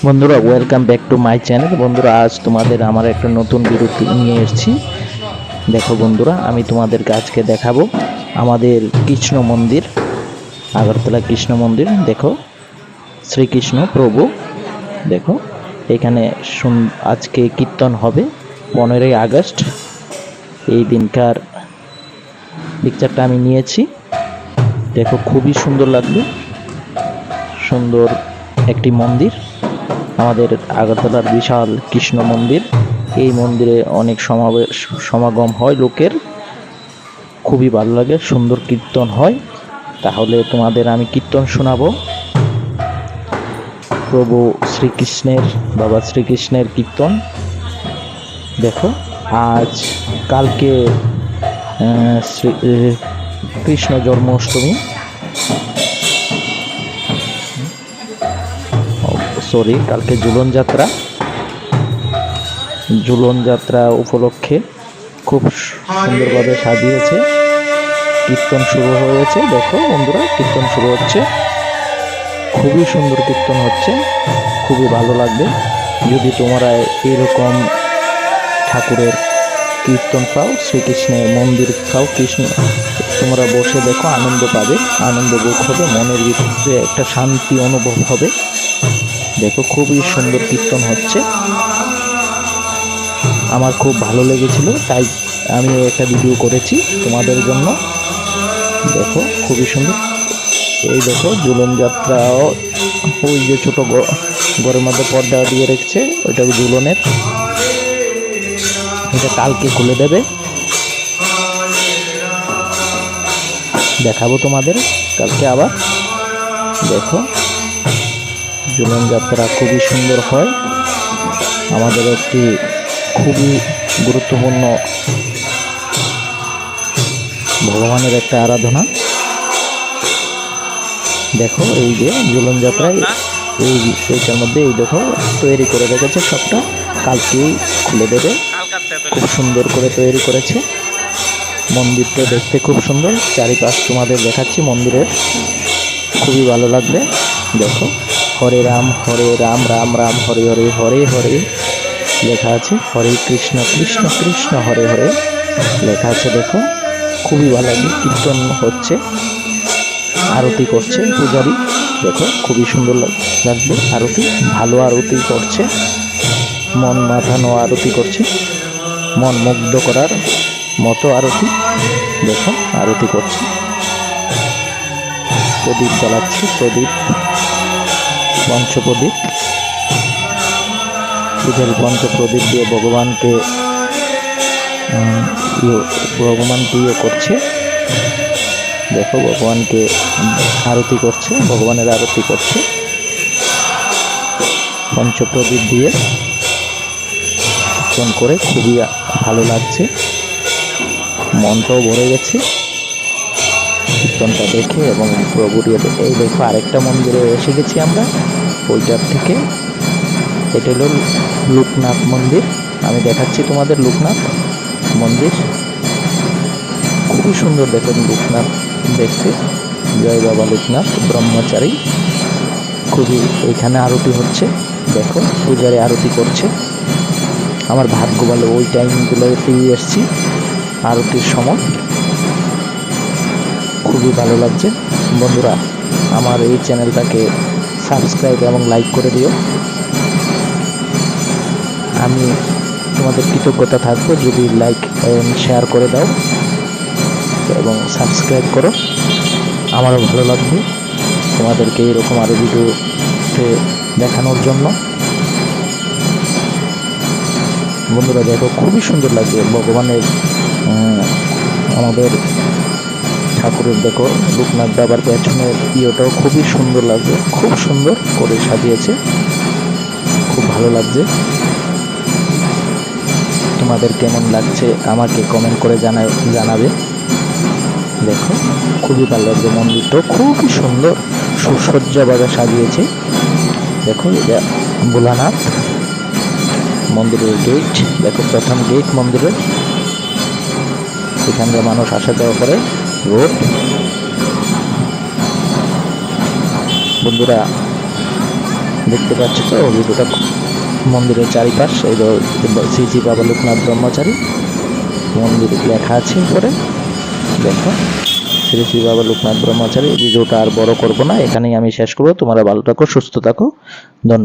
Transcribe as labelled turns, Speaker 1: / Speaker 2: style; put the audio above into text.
Speaker 1: বন্ধুরা welcome back to my channel. বন্ধুরা আজ তোমাদের আমার একটা নতুন ভিডিও নিয়ে এসেছি। দেখো বন্ধুরা, আমি তোমাদেরকে আজকে দেখাবো আমাদের কৃষ্ণ মন্দির, আগরতলা কৃষ্ণ মন্দির। দেখো শ্রীকৃষ্ণ প্রভু, দেখো এখানে আজকে কীর্তন হবে 15ই আগস্ট। এই দিনকার পিকচারটা আমি নিয়েছি। দেখো খুবই সুন্দর লাগবে, সুন্দর একটি মন্দির, আমাদের আগরতলার বিশাল কৃষ্ণ মন্দির। এই মন্দিরে অনেক সমাগম হয় লোকের, খুবই ভালো লাগে, সুন্দর কীর্তন হয়। তাহলে তোমাদের আমি কীর্তন শোনাবো, প্রভু শ্রীকৃষ্ণের, বাবা শ্রীকৃষ্ণের কীর্তন। দেখো আজ কালকে শ্রী কৃষ্ণ জন্মাষ্টমী, কালকে ঝুলন যাত্রা উপলক্ষে খুব সুন্দরভাবে সাজিয়েছে। কীর্তন শুরু হয়েছে, দেখো বন্ধুরা কীর্তন শুরু হচ্ছে, খুবই সুন্দর কীর্তন হচ্ছে, খুবই ভালো লাগবে। যদি তোমরা এরকম ঠাকুরের কীর্তন পাও, শ্রীকৃষ্ণের মন্দির পাও, তোমরা বসে দেখো, আনন্দ পাবে, আনন্দ ভোগ হবে, মনের ভিতরে একটা শান্তি অনুভব হবে। দেখো খুবই সুন্দর কীর্তন হচ্ছে, আমার খুব ভালো লেগেছিল, তাই আমি একটা ভিডিও করেছি তোমাদের জন্য। দেখো খুবই সুন্দর। এই দেখো ঝুলন যাত্রাও, ওই যে ছোট ঘরের মধ্যে পর্দা দিয়ে রেখেছে, ওইটা ঝুলনের, এটা কালকে খুলে দেবে, দেখাবো তোমাদের কালকে আবার। দেখো ঝুলন যাত্রা খুবই সুন্দর হয়, আমাদের একটি খুবই গুরুত্বপূর্ণ ভগবানের একটা আরাধনা। দেখো এই যে ঝুলন যাত্রায় এইটার মধ্যে এই দেখো তৈরি করে রেখেছে, সবটা কালকেই খুলে দেবে, খুব সুন্দর করে তৈরি করেছে। মন্দিরটা দেখতে খুব সুন্দর, চারিপাশ তোমাদের দেখাচ্ছি মন্দিরের, খুবই ভালো লাগবে। দেখো হরে রাম রাম রাম হরে হরে, হরে হরে লেখা আছে, হরে কৃষ্ণ কৃষ্ণ কৃষ্ণ হরে হরে লেখা আছে। দেখো খুবই ভালো লাগে, কীর্তন হচ্ছে, আরতি করছে পূজারী, দেখো খুবই সুন্দর লাগবে। আরতি, ভালো আরতি করছে, মন মাতানো আরতি করছে, মন মুগ্ধ করার মতো আরতি। দেখো আরতি করছে, প্রদীপ জ্বালাচ্ছে, প্রদীপ, পঞ্চপ্রদীপ, পূজারী পঞ্চপ্রদীপ দিয়ে ভগবানকে ইয়ে করছে। দেখো ভগবানকে আরতি করছে, ভগবানের আরতি করছে পঞ্চপ্রদীপ দিয়ে, কীর্তন করে খুবই ভালো লাগছে, মনটাও ভরে গেছে কীর্তনটা দেখে এবং প্রভুর দেখে। এই দেখো আরেকটা মন্দিরে এসে গেছি আমরা, ওইটার থেকে। এটা হলো লোকনাথ মন্দির, আমি দেখাচ্ছি তোমাদের লোকনাথ মন্দির, খুবই সুন্দর। দেখুন লোকনাথ দেখতে, জয় বাবা লোকনাথ ব্রহ্মচারী। খুবই, এখানে আরতি হচ্ছে, দেখো পূজারে আরতি করছে। আমার ভাগ্য ভালো, ওই টাইমগুলোতেই এসছি আরতির সময়, খুবই ভালো লাগছে। বন্ধুরা আমার এই চ্যানেলটাকে সাবস্ক্রাইব এবং লাইক করে দিও, আমি তোমাদের কৃতজ্ঞতা থাকবো যদি লাইক শেয়ার করে দাও এবং সাবস্ক্রাইব করো, আমারও ভালো লাগবে তোমাদেরকে এরকম আরও ভিডিওতে দেখানোর জন্য। বন্ধুরা দেখো খুবই সুন্দর লাগবে ভগবানের, আমাদের ঠাকুরের, দেখো লোকনাথ বাবার পেছনের ইয়েটাও খুবই সুন্দর লাগবে, খুব সুন্দর করে সাজিয়েছে, খুব ভালো লাগছে। তোমাদের কেমন লাগছে আমাকে কমেন্ট করে জানাবে। দেখো খুবই ভালো লাগছে, মন্দিরটা খুবই সুন্দর সুসজ্জাভাবে সাজিয়েছে। দেখো এটা ভোলানাথ মন্দিরের গেট, দেখো প্রথম গেট মন্দিরের, এখান থেকে মানুষ আসা যাওয়া করে, রোড। বন্ধুরা দেখতে পাচ্ছ তো ভিডিওটা। মন্দিরের চারিপাশ এই শ্রী শ্রী বাবা লোকনাথ ব্রহ্মচারী মন্দির লেখা আছে উপরে, দেখো শ্রী শ্রী বাবা লোকনাথ ব্রহ্মচারী। ভিডিওটা আর বড় করব না, এখানেই আমি শেষ করবো। তোমরা ভালো থাকো, সুস্থ থাকো, ধন্যবাদ।